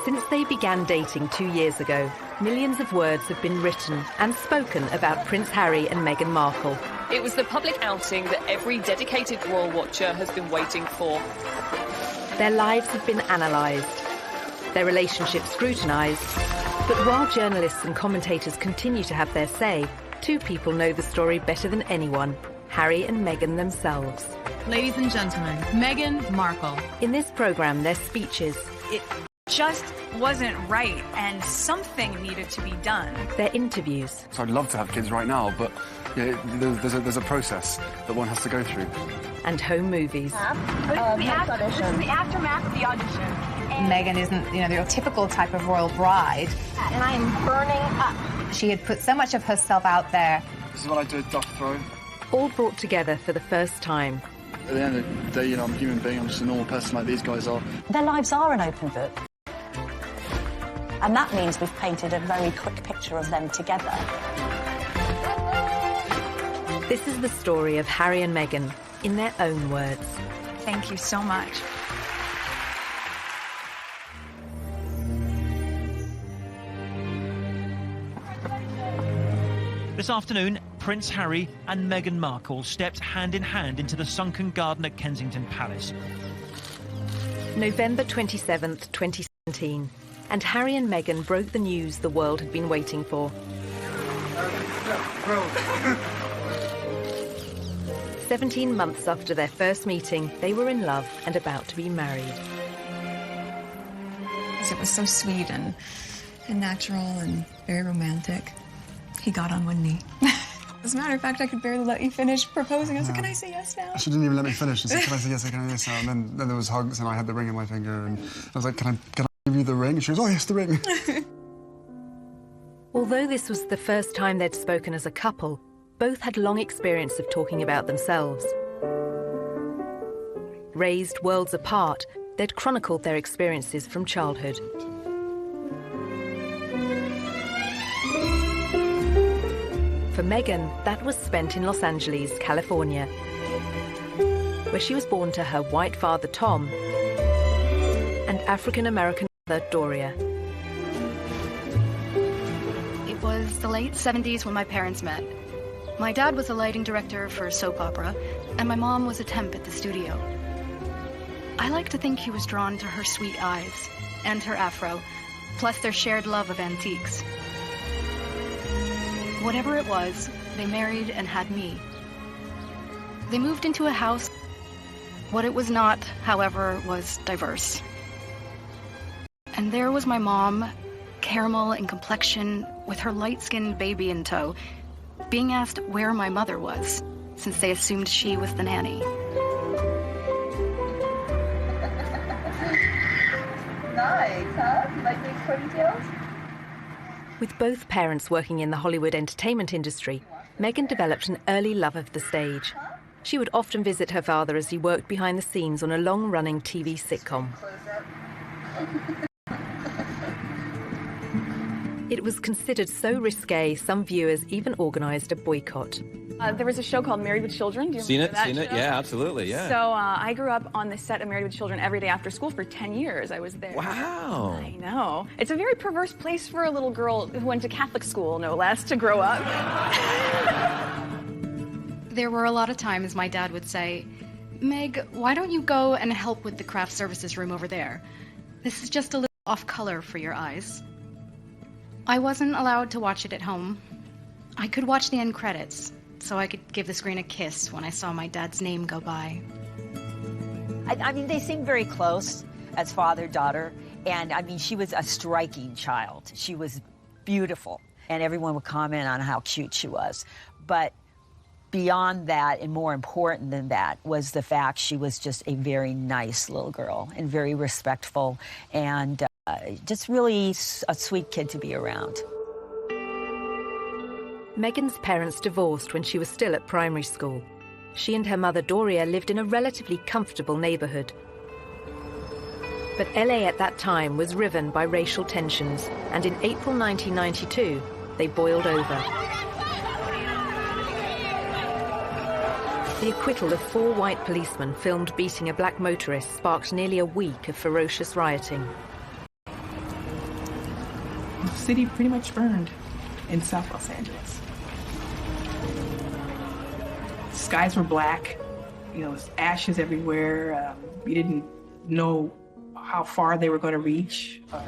Since they began dating 2 years ago, millions of words have been written and spoken about Prince Harry and Meghan Markle. It was the public outing that every dedicated royal watcher has been waiting for. Their lives have been analysed, their relationship scrutinised. But while journalists and commentators continue to have their say, two people know the story better than anyone: Harry and Meghan themselves. Ladies and gentlemen, Meghan Markle. In this programme, their speeches, It just wasn't right, and something needed to be done. their interviews, So I'd love to have kids right now, but yeah, there's a process that one has to go through. and home movies. This is the aftermath of the audition. Meghan isn't, your typical type of royal bride. And I am burning up. She had put so much of herself out there. This is what I do at duck throw. All brought together for the first time. At the end of the day, I'm a human being. I'm just a normal person like these guys are. Their lives are an open book. And that means we've painted a very quick picture of them together. This is the story of Harry and Meghan, in their own words. Thank you so much. This afternoon, Prince Harry and Meghan Markle stepped hand in hand into the sunken garden at Kensington Palace. November 27th, 2017, and Harry and Meghan broke the news the world had been waiting for. 17 months after their first meeting, they were in love and about to be married. It was so sweet and natural and very romantic. He got on one knee. As a matter of fact, I could barely let you finish proposing. I was like, can I say yes now? She didn't even let me finish. She said, can I say yes, can I say yes now? And then there was hugs and I had the ring in my finger and I was like, can I give you the ring? And she was, oh yes, the ring. Although this was the first time they'd spoken as a couple, both had long experience of talking about themselves. Raised worlds apart, they'd chronicled their experiences from childhood. For Meghan, that was spent in Los Angeles, California, where she was born to her white father, Tom, and African-American mother, Doria. It was the late 70s when my parents met. My dad was a lighting director for a soap opera, and my mom was a temp at the studio. I like to think he was drawn to her sweet eyes and her afro, plus their shared love of antiques. Whatever it was, they married and had me. They moved into a house. What it was not, however, was diverse. And there was my mom, caramel in complexion, with her light-skinned baby in tow, being asked where my mother was, since they assumed she was the nanny. Nice, huh? You like the extra details? With both parents working in the Hollywood entertainment industry, Meghan developed an early love of the stage. She would often visit her father as he worked behind the scenes on a long-running TV sitcom. It was considered so risque, some viewers even organised a boycott. There was a show called Married with Children. Do you Seen remember it, that show? yeah, absolutely, yeah. So I grew up on the set of Married with Children every day after school for 10 years. I was there. Wow. I know. It's a very perverse place for a little girl who went to Catholic school, no less, to grow up. There were a lot of times my dad would say, Meg, why don't you go and help with the craft services room over there? This is just a little off-color for your eyes. I wasn't allowed to watch it at home. I could watch the end credits, so I could give the screen a kiss when I saw my dad's name go by. I mean, they seem very close as father-daughter. And, I mean, she was a striking child. She was beautiful. And everyone would comment on how cute she was. But beyond that, and more important than that, was the fact she was just a very nice little girl and very respectful and just really a sweet kid to be around. Meghan's parents divorced when she was still at primary school. She and her mother Doria lived in a relatively comfortable neighbourhood. But LA at that time was riven by racial tensions, and in April 1992, they boiled over. The acquittal of 4 white policemen filmed beating a black motorist sparked nearly a week of ferocious rioting. The city pretty much burned in South Los Angeles. Skies were black, ashes everywhere. You didn't know how far they were going to reach, or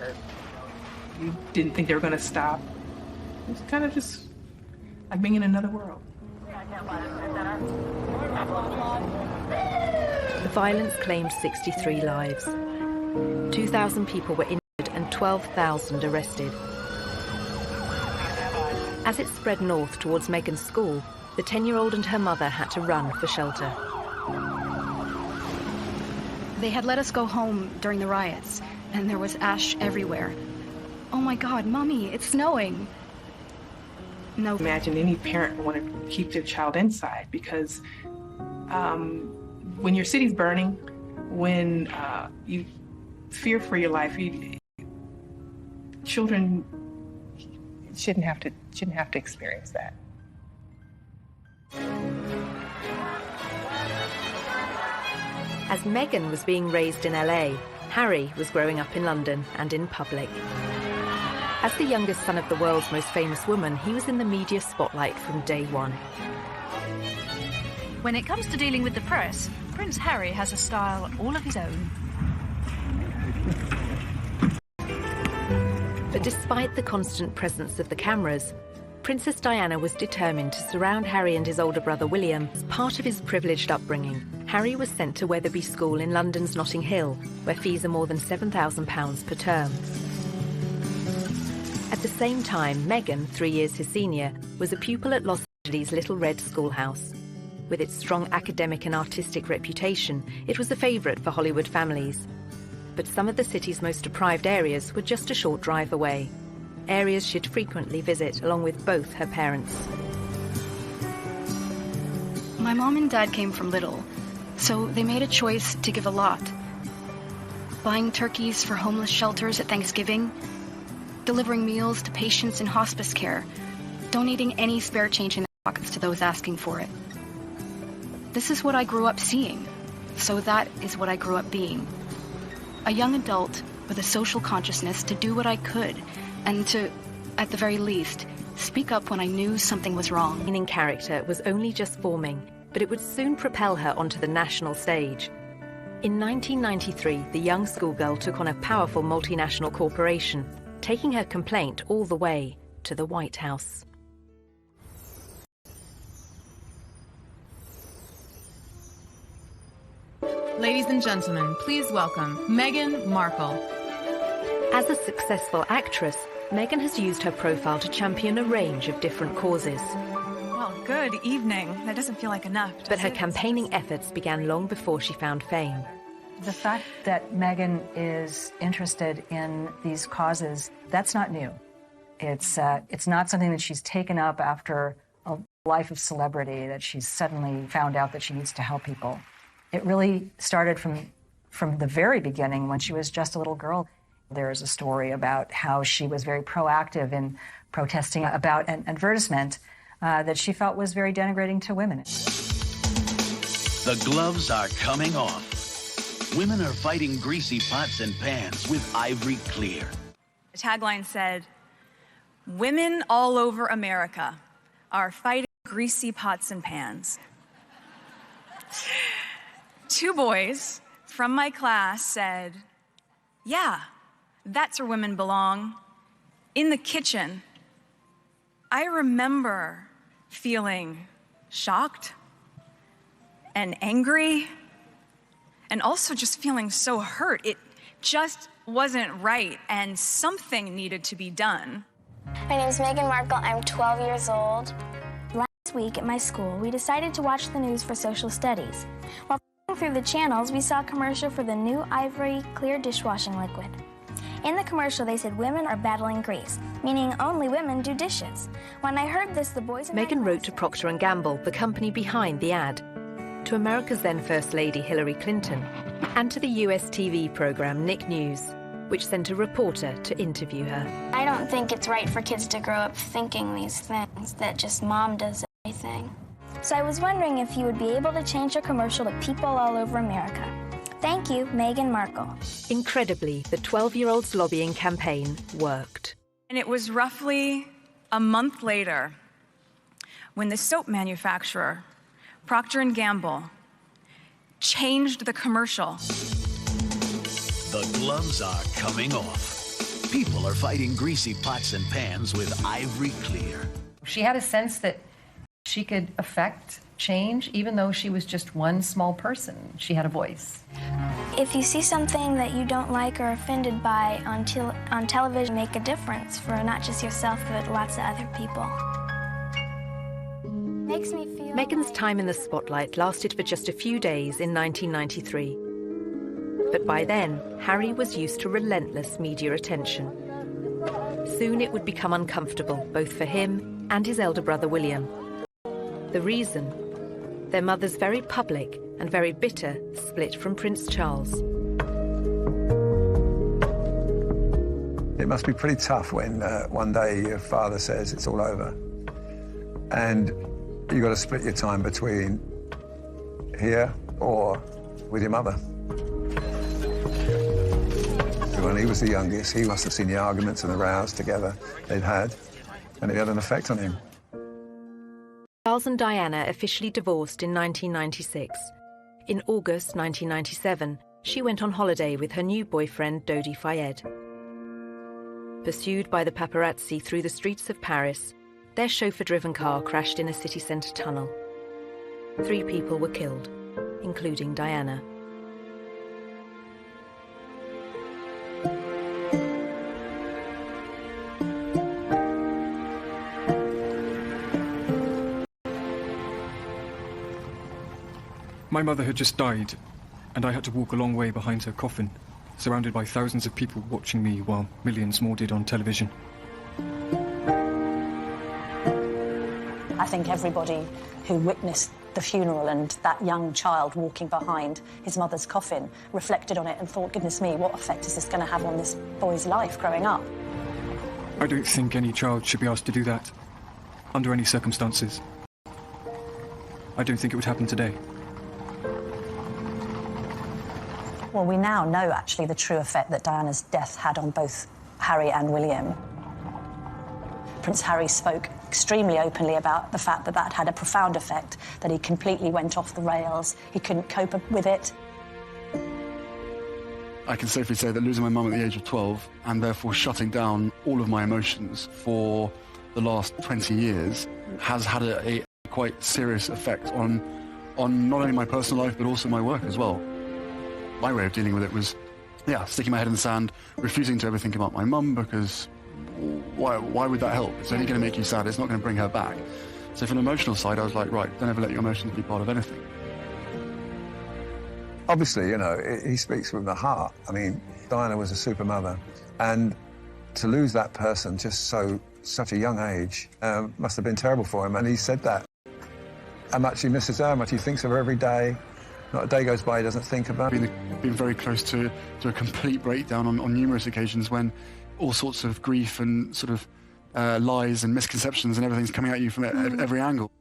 you didn't think they were going to stop. It was kind of just like being in another world. The violence claimed 63 lives. 2,000 people were injured and 12,000 arrested. As it spread north towards Meghan's school, the 10-year-old and her mother had to run for shelter. They had let us go home during the riots, and there was ash everywhere. Oh my God, Mommy, it's snowing. No. Imagine any parent would want to keep their child inside because when your city's burning, when you fear for your life, children shouldn't have to experience that. As Meghan was being raised in LA, Harry was growing up in London and in public. As the youngest son of the world's most famous woman, he was in the media spotlight from day one. When it comes to dealing with the press, Prince Harry has a style all of his own. But despite the constant presence of the cameras, Princess Diana was determined to surround Harry and his older brother William. As part of his privileged upbringing, Harry was sent to Wetherby School in London's Notting Hill, where fees are more than £7,000 per term. At the same time, Meghan, 3 years his senior, was a pupil at Los Angeles' Little Red Schoolhouse. With its strong academic and artistic reputation, it was a favourite for Hollywood families. But some of the city's most deprived areas were just a short drive away. Areas she'd frequently visit along with both her parents. My mom and dad came from little, so they made a choice to give a lot. Buying turkeys for homeless shelters at Thanksgiving, delivering meals to patients in hospice care, donating any spare change in their pockets to those asking for it. This is what I grew up seeing, so that is what I grew up being. A young adult with a social consciousness to do what I could, and to, at the very least, speak up when I knew something was wrong. In character was only just forming, but it would soon propel her onto the national stage. In 1993, the young schoolgirl took on a powerful multinational corporation, taking her complaint all the way to the White House. Ladies and gentlemen, please welcome Meghan Markle. As a successful actress, Meghan has used her profile to champion a range of different causes. Well, good evening. That doesn't feel like enough, But her campaigning efforts began long before she found fame. The fact that Meghan is interested in these causes, that's not new. It's not something that she's taken up after a life of celebrity, that she's suddenly found out that she needs to help people. It really started from the very beginning when she was just a little girl. There is a story about how she was very proactive in protesting about an advertisement that she felt was very denigrating to women. The gloves are coming off. Women are fighting greasy pots and pans with Ivory Clear. The tagline said, "Women all over America are fighting greasy pots and pans." 2 boys from my class said, "Yeah, that's where women belong, in the kitchen." I remember feeling shocked and angry and also just feeling so hurt. It just wasn't right, and something needed to be done. My name is Meghan Markle. I'm 12 years old. Last week at my school, we decided to watch the news for social studies. While through the channels, we saw a commercial for the new Ivory Clear dishwashing liquid. In the commercial, they said women are battling grease, meaning only women do dishes. When I heard this, the boys in Meghan wrote to Procter & Gamble, the company behind the ad, to America's then First Lady Hillary Clinton, and to the US TV program Nick News, which sent a reporter to interview her. I don't think it's right for kids to grow up thinking these things, that just mom does everything. So I was wondering if you would be able to change your commercial to people all over America. Thank you, Meghan Markle. Incredibly, the 12-year-old's lobbying campaign worked. And it was roughly a month later when the soap manufacturer, Procter & Gamble, changed the commercial. The gloves are coming off. People are fighting greasy pots and pans with Ivory Clear. She had a sense that she could affect change, even though she was just one small person. She had a voice. If you see something that you don't like or offended by on television, make a difference for not just yourself, but lots of other people. Makes me feel Meghan's time in the spotlight lasted for just a few days in 1993. But by then, Harry was used to relentless media attention. Soon it would become uncomfortable, both for him and his elder brother William. The reason? Their mother's very public and very bitter split from Prince Charles. It must be pretty tough when one day your father says it's all over. And you've got to split your time between here or with your mother. When he was the youngest, he must have seen the arguments and the rows together they'd had, and it had an effect on him. Charles and Diana officially divorced in 1996. In August 1997, she went on holiday with her new boyfriend, Dodi Fayed. Pursued by the paparazzi through the streets of Paris, their chauffeur-driven car crashed in a city centre tunnel. 3 people were killed, including Diana. My mother had just died, and I had to walk a long way behind her coffin, surrounded by thousands of people watching me while millions more did on television. I think everybody who witnessed the funeral and that young child walking behind his mother's coffin reflected on it and thought, goodness me, what effect is this going to have on this boy's life growing up? I don't think any child should be asked to do that, under any circumstances. I don't think it would happen today. Well, we now know, actually, the true effect that Diana's death had on both Harry and William. Prince Harry spoke extremely openly about the fact that that had a profound effect, that he completely went off the rails. He couldn't cope with it. I can safely say that losing my mum at the age of 12 and therefore shutting down all of my emotions for the last 20 years has had a quite serious effect on not only my personal life but also my work as well. My way of dealing with it was, sticking my head in the sand, refusing to ever think about my mum, because why would that help? It's only going to make you sad. It's not going to bring her back. So from an emotional side, I was like, right, don't ever let your emotions be part of anything. Obviously, you know, he speaks from the heart. I mean, Diana was a super mother, and to lose that person just such a young age must have been terrible for him. And he said that. How much he misses her, how much he thinks of her every day. Not a day goes by he doesn't think about it. Been very close to a complete breakdown on numerous occasions when all sorts of grief and sort of lies and misconceptions and everything's coming at you from every angle.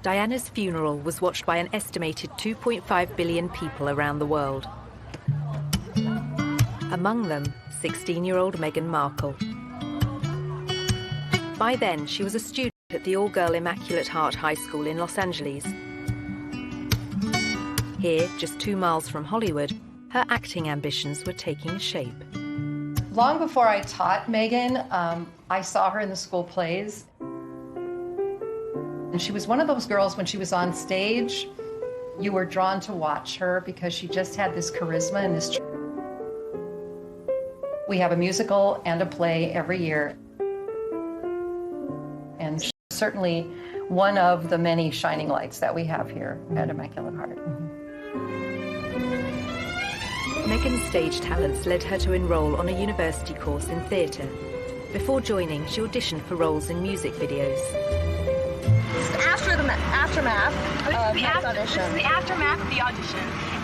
Diana's funeral was watched by an estimated 2.5 billion people around the world. Among them, 16-year-old Meghan Markle. By then, she was a student at the all-girl Immaculate Heart High School in Los Angeles. Here, just 2 miles from Hollywood, her acting ambitions were taking shape. Long before I taught Meghan, I saw her in the school plays. And she was one of those girls, when she was on stage, you were drawn to watch her because she just had this charisma and this... We have a musical and a play every year. And she's certainly one of the many shining lights that we have here at Immaculate Heart. Meghan's stage talents led her to enroll on a university course in theatre. Before joining, she auditioned for roles in music videos. After the aftermath of the audition. This is the aftermath of the audition,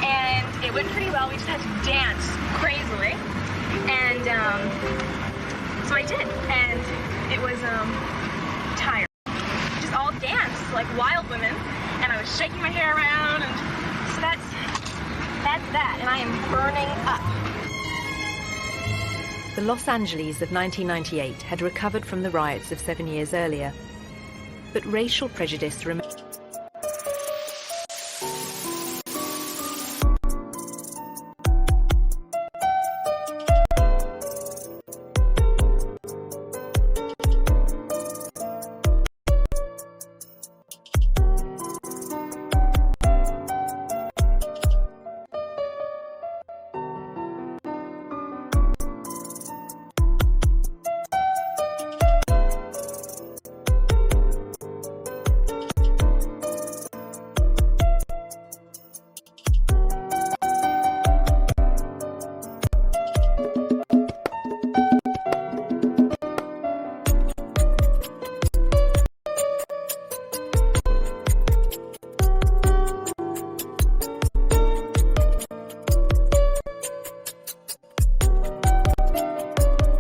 and it went pretty well. We just had to dance crazily, and so I did, and it was tired. Just all danced like wild women, and I was shaking my hair around, and so that's that, and I am burning up. The Los Angeles of 1998 had recovered from the riots of 7 years earlier, but racial prejudice remained.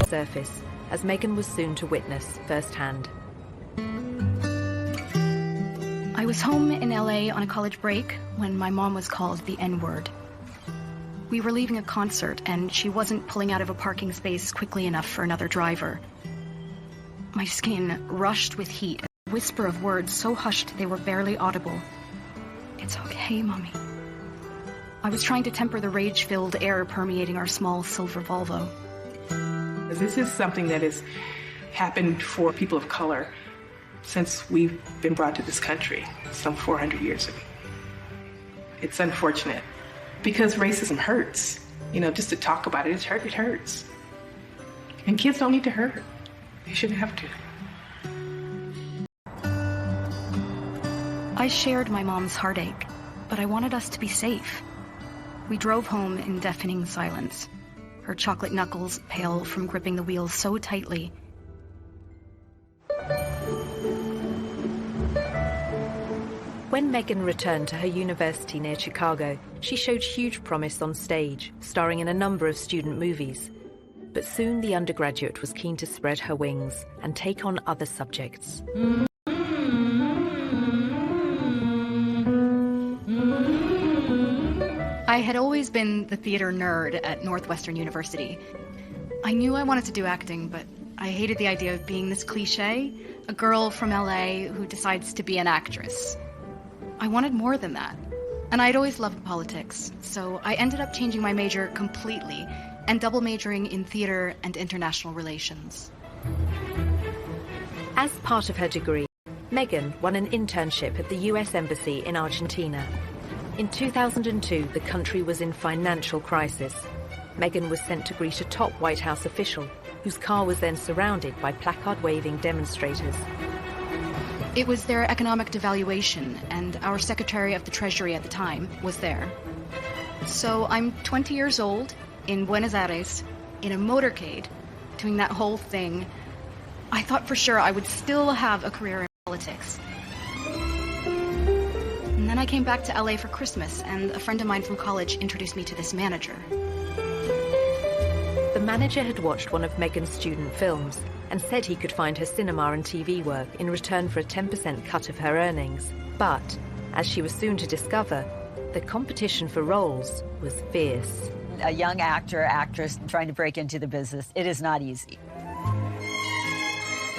Surface, as Meghan was soon to witness firsthand. I was home in LA on a college break when my mom was called the N-word. We were leaving a concert and she wasn't pulling out of a parking space quickly enough for another driver. My skin rushed with heat, a whisper of words so hushed they were barely audible. "It's okay, Mommy." I was trying to temper the rage-filled air permeating our small silver Volvo. This is something that has happened for people of color since we've been brought to this country some 400 years ago. It's unfortunate because racism hurts. You know, just to talk about it, it hurts. And kids don't need to hurt. They shouldn't have to. I shared my mom's heartache, but I wanted us to be safe. We drove home in deafening silence. Her chocolate knuckles pale from gripping the wheels so tightly. When Meghan returned to her university near Chicago, she showed huge promise on stage, starring in a number of student movies. But soon the undergraduate was keen to spread her wings and take on other subjects. I had always been the theater nerd at Northwestern University. I knew I wanted to do acting, but I hated the idea of being this cliché, a girl from LA who decides to be an actress. I wanted more than that. And I'd always loved politics, so I ended up changing my major completely and double majoring in theater and international relations. As part of her degree, Meghan won an internship at the US Embassy in Argentina. In 2002, the country was in financial crisis. Meghan was sent to greet a top White House official, whose car was then surrounded by placard-waving demonstrators. It was their economic devaluation, and our Secretary of the Treasury at the time was there. So I'm 20 years old, in Buenos Aires, in a motorcade, doing that whole thing. I thought for sure I would still have a career in politics. And then I came back to LA for Christmas, and a friend of mine from college introduced me to this manager. The manager had watched one of Meghan's student films and said he could find her cinema and TV work in return for a 10% cut of her earnings. But, as she was soon to discover, the competition for roles was fierce. A young actor, actress trying to break into the business, it is not easy.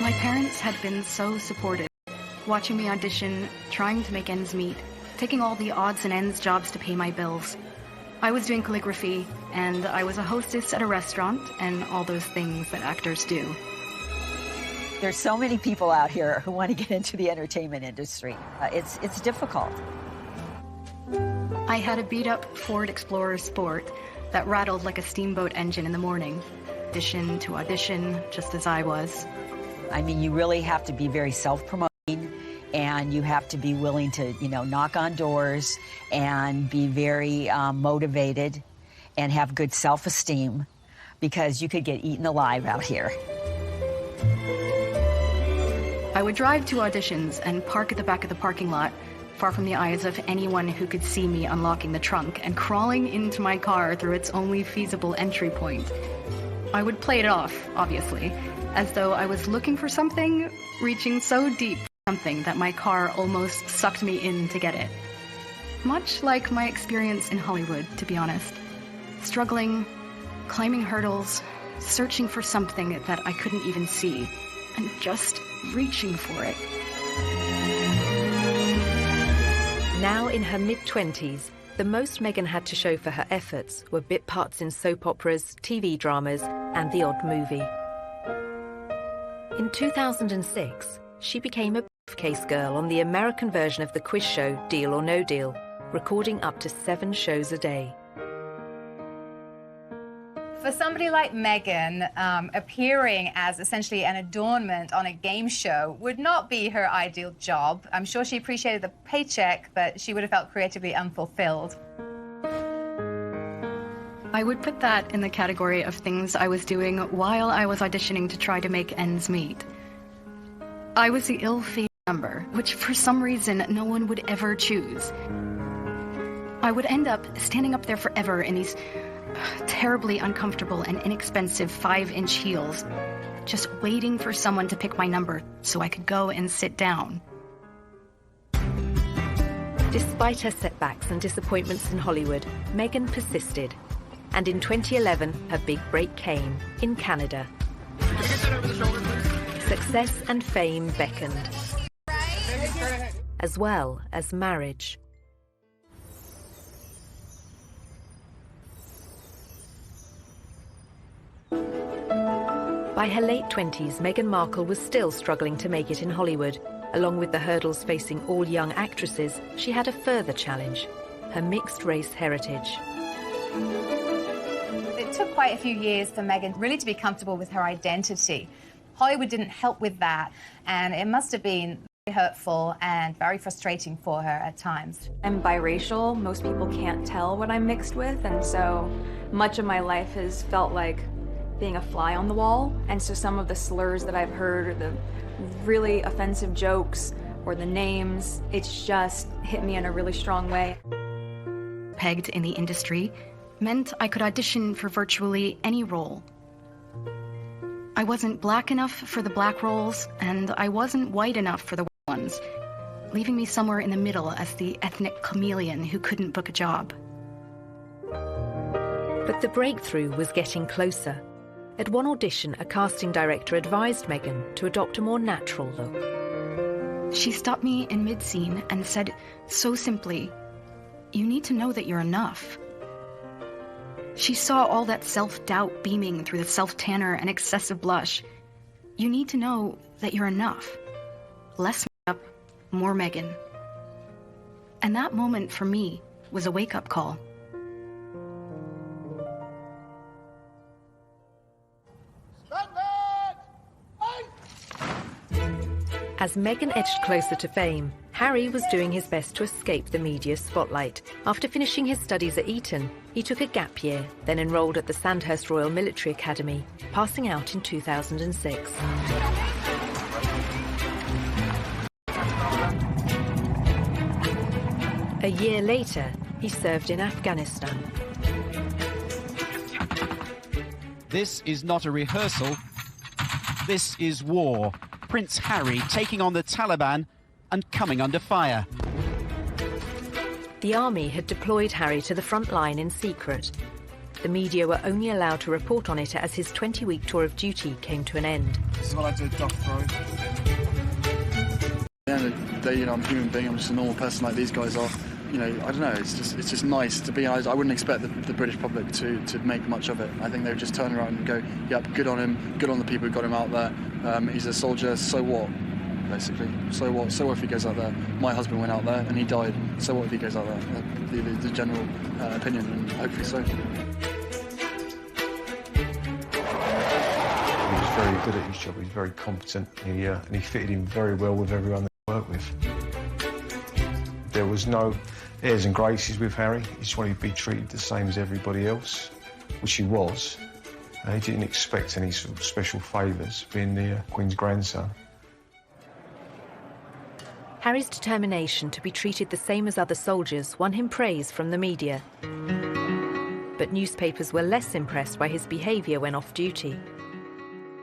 My parents had been so supportive, watching me audition, trying to make ends meet, taking all the odds and ends jobs to pay my bills. I was doing calligraphy, and I was a hostess at a restaurant, and all those things that actors do. There's so many people out here who want to get into the entertainment industry. It's difficult. I had a beat-up Ford Explorer Sport that rattled like a steamboat engine in the morning. Audition to audition, just as I was. I mean, you really have to be very self-promoting, and you have to be willing to, knock on doors and be very motivated and have good self-esteem, because you could get eaten alive out here. I would drive to auditions and park at the back of the parking lot, far from the eyes of anyone who could see me unlocking the trunk and crawling into my car through its only feasible entry point. I would play it off, obviously, as though I was looking for something, reaching so deep for something that my car almost sucked me in to get it. Much like my experience in Hollywood, to be honest. Struggling, climbing hurdles, searching for something that I couldn't even see, and just reaching for it. Now in her mid-20s, the most Meghan had to show for her efforts were bit parts in soap operas, TV dramas, and the odd movie. In 2006, she became a briefcase girl on the American version of the quiz show Deal or No Deal, recording up to 7 shows a day. For somebody like Meghan, appearing as essentially an adornment on a game show would not be her ideal job. I'm sure she appreciated the paycheck, but she would have felt creatively unfulfilled. I would put that in the category of things I was doing while I was auditioning to try to make ends meet. I was the ill-fated number, which for some reason no one would ever choose. I would end up standing up there forever in these terribly uncomfortable and inexpensive 5-inch heels, just waiting for someone to pick my number so I could go and sit down. Despite her setbacks and disappointments in Hollywood, Meghan persisted. And in 2011, her big break came in Canada. Success and fame beckoned, as well as marriage. By her late 20s, Meghan Markle was still struggling to make it in Hollywood. Along with the hurdles facing all young actresses, she had a further challenge: her mixed-race heritage. It took quite a few years for Meghan really to be comfortable with her identity. Hollywood didn't help with that, and it must have been very hurtful and very frustrating for her at times. I'm biracial. Most people can't tell what I'm mixed with, and so much of my life has felt like being a fly on the wall. And so some of the slurs that I've heard, or the really offensive jokes, or the names, it's just hit me in a really strong way. Pegged in the industry meant I could audition for virtually any role. I wasn't black enough for the black roles, and I wasn't white enough for the white ones, leaving me somewhere in the middle as the ethnic chameleon who couldn't book a job. But the breakthrough was getting closer. At one audition, a casting director advised Meghan to adopt a more natural look. She stopped me in mid-scene and said so simply, "You need to know that you're enough." She saw all that self-doubt beaming through the self-tanner and excessive blush. You need to know that you're enough. Less makeup, more Meghan. And that moment for me was a wake-up call. As Meghan edged closer to fame, Harry was doing his best to escape the media spotlight. After finishing his studies at Eton, he took a gap year, then enrolled at the Sandhurst Royal Military Academy, passing out in 2006. A year later, he served in Afghanistan. This is not a rehearsal. This is war. Prince Harry taking on the Taliban and coming under fire. The army had deployed Harry to the front line in secret. The media were only allowed to report on it as his 20-week tour of duty came to an end. This is what I did, duck throw. At the end of the day, I'm a human being. I'm just a normal person like these guys are. I don't know. It's just nice to be. I wouldn't expect the British public to make much of it. I think they would just turn around and go, "Yep, good on him. Good on the people who got him out there. He's a soldier. So what? Basically, so what? So what if he goes out there? My husband went out there and he died. So what if he goes out there? The general opinion, and hopefully so." He was very good at his job. He was very competent. And he fitted in very well with everyone that he worked with. There was no airs and graces with Harry. He just wanted to be treated the same as everybody else, which he was. He didn't expect any sort of special favours, being the Queen's grandson. Harry's determination to be treated the same as other soldiers won him praise from the media. But newspapers were less impressed by his behaviour when off duty.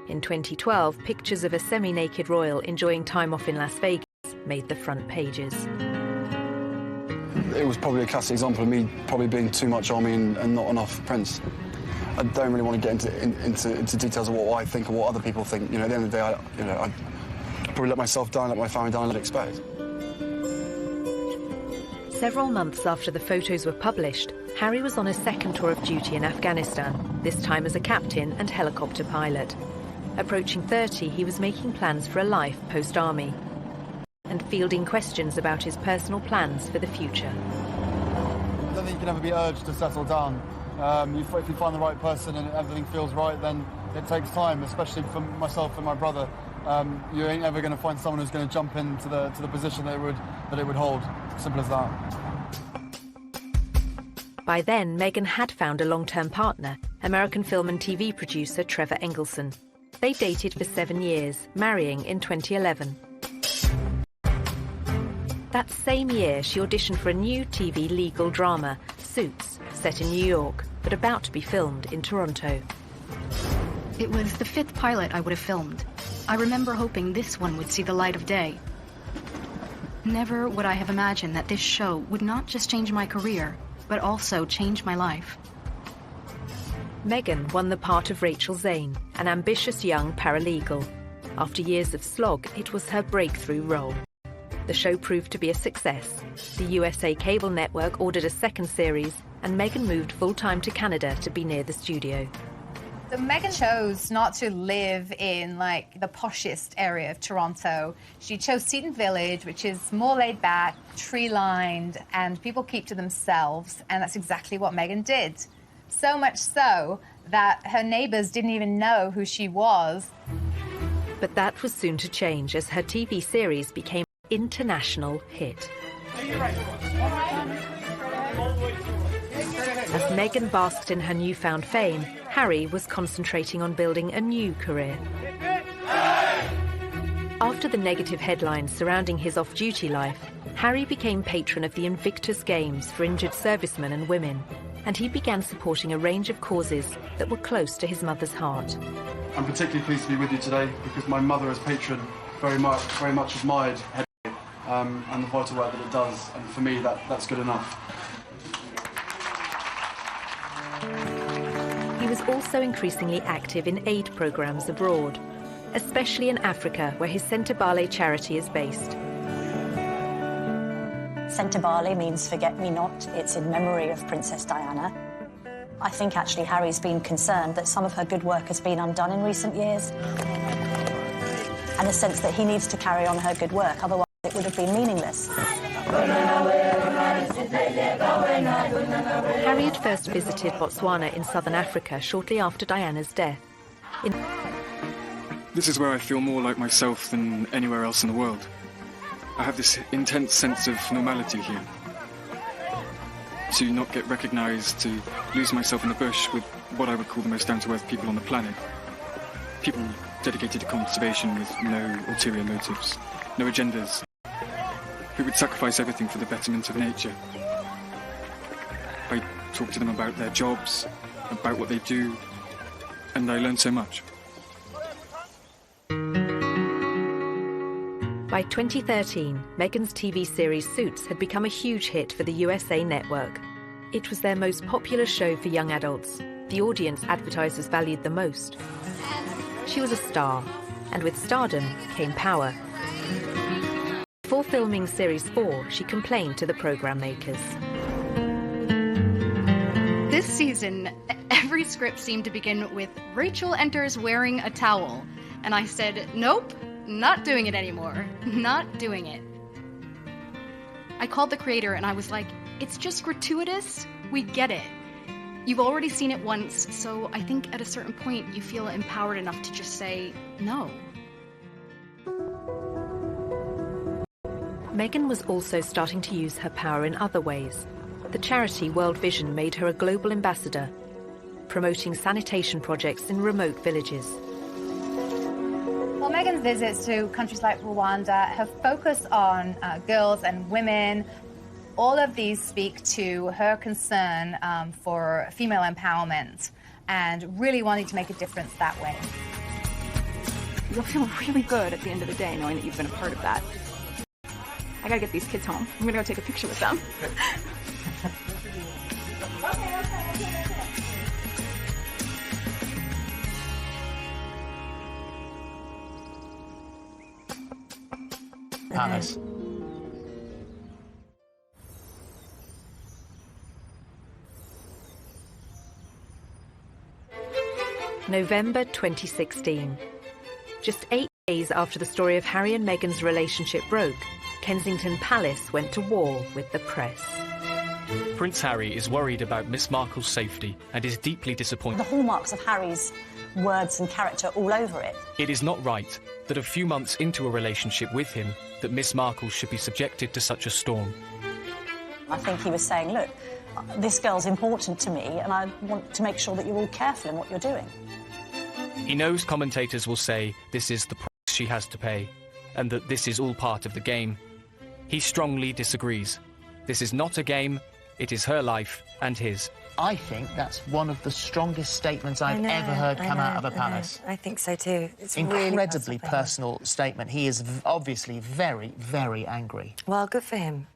In 2012, pictures of a semi-naked royal enjoying time off in Las Vegas made the front pages. It was probably a classic example of me probably being too much army and not enough prince. I don't really want to get into details of what I think and what other people think. You know, at the end of the day, I probably let myself down, let my family down, let it expect. Several months after the photos were published, Harry was on a second tour of duty in Afghanistan, this time as a captain and helicopter pilot. Approaching 30, he was making plans for a life post-army and fielding questions about his personal plans for the future. I don't think you can ever be urged to settle down. If you find the right person and everything feels right, then it takes time, especially for myself and my brother. You ain't ever going to find someone who's going to jump into the position that it would hold. Simple as that. By then, Meghan had found a long-term partner, American film and TV producer Trevor Engelson. They dated for 7 years, marrying in 2011. That same year, she auditioned for a new TV legal drama, Suits, set in New York, but about to be filmed in Toronto. It was the 5th pilot I would have filmed. I remember hoping this one would see the light of day. Never would I have imagined that this show would not just change my career, but also change my life. Meghan won the part of Rachel Zane, an ambitious young paralegal. After years of slog, it was her breakthrough role. The show proved to be a success. The USA cable network ordered a second series, and Meghan moved full-time to Canada to be near the studio. So Meghan chose not to live in, like, the poshest area of Toronto. She chose Seton Village, which is more laid back, tree-lined, and people keep to themselves, and that's exactly what Meghan did. So much so that her neighbors didn't even know who she was. But that was soon to change as her TV series became an international hit. As Meghan basked in her newfound fame, Harry was concentrating on building a new career. After the negative headlines surrounding his off-duty life, Harry became patron of the Invictus Games for injured servicemen and women, and he began supporting a range of causes that were close to his mother's heart. I'm particularly pleased to be with you today because my mother as patron very much admired Henry and the vital work that it does, and for me that's good enough. He was also increasingly active in aid programs abroad, especially in Africa, where his Sentebale charity is based. Sentebale means forget-me-not. It's in memory of Princess Diana. I think actually Harry's been concerned that some of her good work has been undone in recent years, and a sense that he needs to carry on her good work, otherwise it would have been meaningless. Harry had first visited Botswana in southern Africa shortly after Diana's death. This is where I feel more like myself than anywhere else in the world. I have this intense sense of normality here. To not get recognised, to lose myself in the bush with what I would call the most down-to-earth people on the planet. People dedicated to conservation with no ulterior motives, no agendas, who would sacrifice everything for the betterment of nature. I talk to them about their jobs, about what they do, and I learn so much. By 2013, Meghan's TV series Suits had become a huge hit for the USA network. It was their most popular show for young adults, the audience advertisers valued the most. She was a star, and with stardom came power. Before filming Series 4, she complained to the program makers. This season, every script seemed to begin with Rachel enters wearing a towel. And I said, nope, not doing it anymore. Not doing it. I called the creator and I was like, it's just gratuitous. We get it. You've already seen it once, so I think at a certain point you feel empowered enough to just say no. Meghan was also starting to use her power in other ways. The charity World Vision made her a global ambassador, promoting sanitation projects in remote villages. Well, Meghan's visits to countries like Rwanda have focused on girls and women. All of these speak to her concern for female empowerment and really wanting to make a difference that way. You'll feel really good at the end of the day knowing that you've been a part of that. I gotta get these kids home. I'm gonna go take a picture with them. palace. November 2016. Just 8 days after the story of Harry and Meghan's relationship broke, Kensington Palace went to war with the press. Prince Harry is worried about Miss Markle's safety and is deeply disappointed. The hallmarks of Harry's words and character all over it. It is not right that a few months into a relationship with him that Miss Markle should be subjected to such a storm. I think he was saying, look, this girl's important to me and I want to make sure that you're all careful in what you're doing. He knows commentators will say this is the price she has to pay and that this is all part of the game. He strongly disagrees. This is not a game, it is her life and his. I think that's one of the strongest statements I've ever heard come out of a palace. I think so too. It's incredibly really personal statement. He is obviously very, very angry. Well, good for him.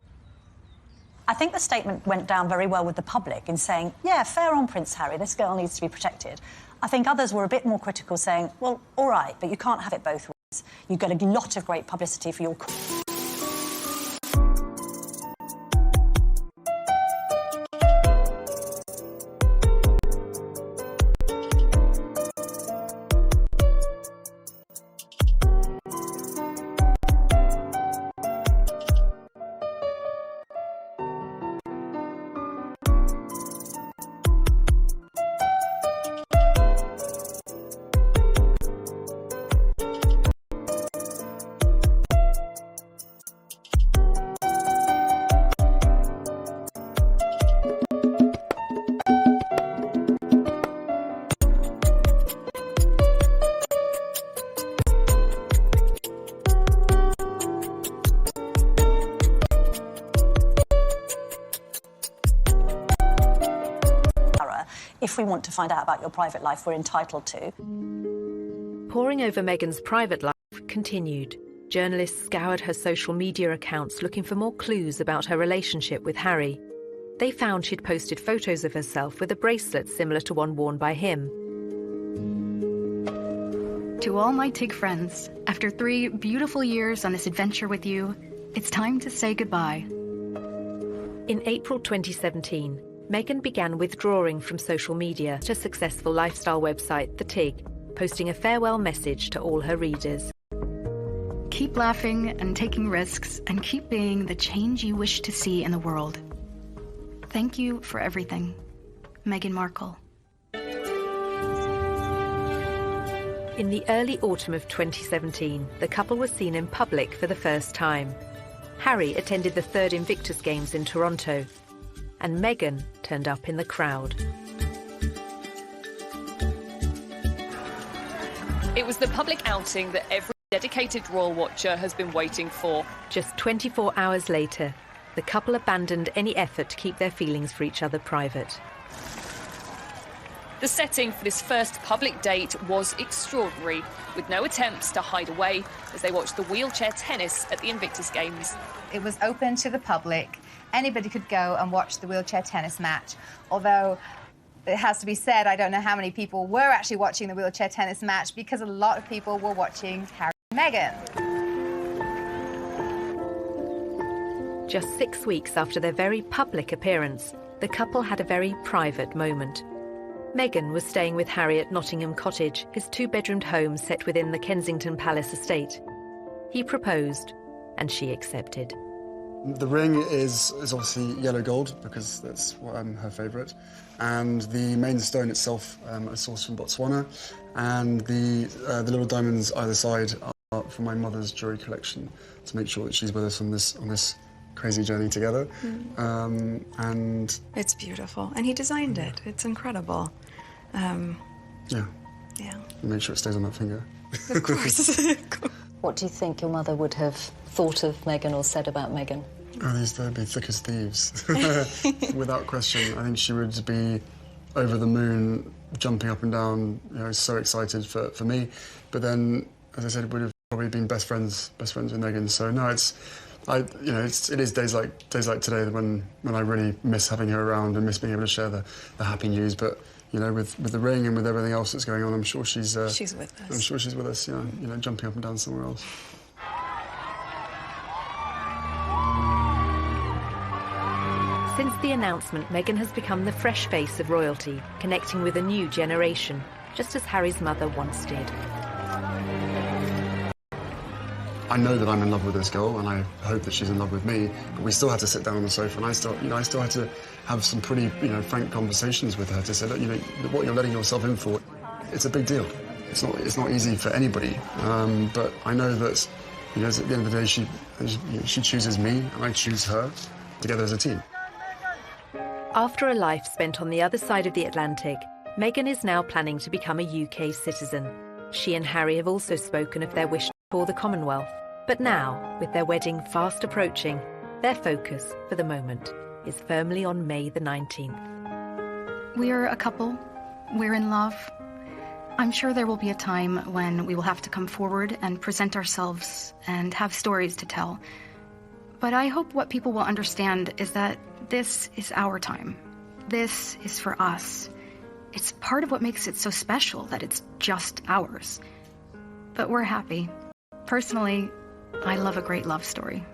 I think the statement went down very well with the public in saying, yeah, fair on Prince Harry, this girl needs to be protected. I think others were a bit more critical, saying, well, all right, but you can't have it both ways. You get a lot of great publicity for your... If we want to find out about your private life, we're entitled to. Poring over Meghan's private life continued. Journalists scoured her social media accounts looking for more clues about her relationship with Harry. They found she'd posted photos of herself with a bracelet similar to one worn by him. To all my TIG friends, after 3 beautiful years on this adventure with you, it's time to say goodbye. In April 2017, Meghan began withdrawing from social media to successful lifestyle website The TIG, posting a farewell message to all her readers. Keep laughing and taking risks, and keep being the change you wish to see in the world. Thank you for everything, Meghan Markle. In the early autumn of 2017, the couple was seen in public for the first time. Harry attended the 3rd Invictus Games in Toronto, and Meghan turned up in the crowd. It was the public outing that every dedicated royal watcher has been waiting for. Just 24 hours later, the couple abandoned any effort to keep their feelings for each other private. The setting for this first public date was extraordinary, with no attempts to hide away as they watched the wheelchair tennis at the Invictus Games. It was open to the public. Anybody could go and watch the wheelchair tennis match, although it has to be said, I don't know how many people were actually watching the wheelchair tennis match because a lot of people were watching Harry and Meghan. Just 6 weeks after their very public appearance, the couple had a very private moment. Meghan was staying with Harry at Nottingham Cottage, his 2-bedroomed home set within the Kensington Palace estate. He proposed, and she accepted. The ring is obviously yellow gold, because that's her favourite. And the main stone itself is sourced from Botswana. And the little diamonds either side are from my mother's jewellery collection to make sure that she's with us on this crazy journey together. And it's beautiful. And he designed it. It's incredible. yeah. Make sure it stays on that finger. Of course. What do you think your mother would have thought of Meghan or said about Meghan? Oh, they'd be thick as thieves. Without question. I think she would be over the moon, jumping up and down, so excited for me. But then, as I said, would have probably been best friends with Meghan. So no, it is days like today when I really miss having her around and miss being able to share the happy news. But with the ring and with everything else that's going on, I'm sure she's with us. I'm sure she's with us. Jumping up and down somewhere else. announcement, Meghan has become the fresh face of royalty, connecting with a new generation, just as Harry's mother once did. I know that I'm in love with this girl, and I hope that she's in love with me. But we still had to sit down on the sofa, and I still had to have some pretty, frank conversations with her to say, look, what you're letting yourself in for, it's a big deal. It's not easy for anybody. But I know that, at the end of the day, she chooses me, and I choose her, together as a team. After a life spent on the other side of the Atlantic, Meghan is now planning to become a UK citizen. She and Harry have also spoken of their wish for the Commonwealth. But now, with their wedding fast approaching, their focus, for the moment, is firmly on May the 19th. We're a couple. We're in love. I'm sure there will be a time when we will have to come forward and present ourselves and have stories to tell. But I hope what people will understand is that this is our time. This is for us. It's part of what makes it so special that it's just ours. But we're happy. Personally, I love a great love story.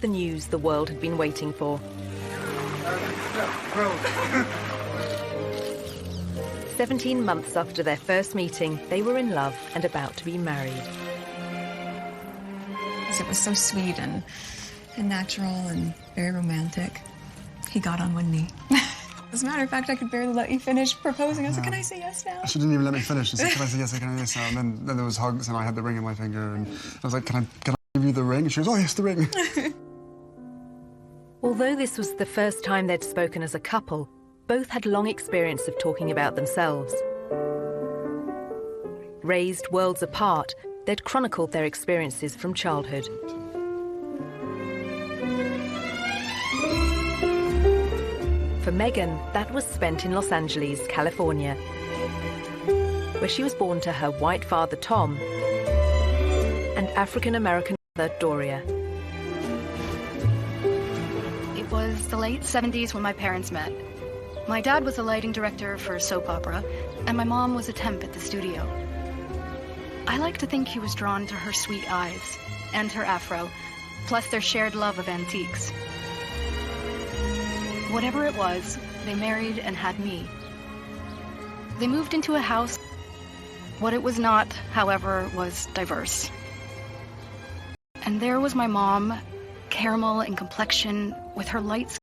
The news the world had been waiting for. 17 months after their first meeting, they were in love and about to be married. It was so sweet and natural and very romantic. He got on one knee. As a matter of fact, I could barely let you finish proposing. I was like, can I say yes now? She didn't even let me finish. She said, can I say yes, can I say yes now? And then there was hugs, and I had the ring in my finger, and I was like, can I give you the ring? And she goes, oh, yes, the ring. Although this was the first time they'd spoken as a couple, both had long experience of talking about themselves. Raised worlds apart, they'd chronicled their experiences from childhood. For Meghan, that was spent in Los Angeles, California, where she was born to her white father, Tom, and African-American mother, Doria. It was the late 70s when my parents met. My dad was a lighting director for a soap opera, and my mom was a temp at the studio. I like to think he was drawn to her sweet eyes and her afro, plus their shared love of antiques. Whatever it was, they married and had me. They moved into a house. What it was not, however, was diverse. And there was my mom, caramel in complexion, with her light skin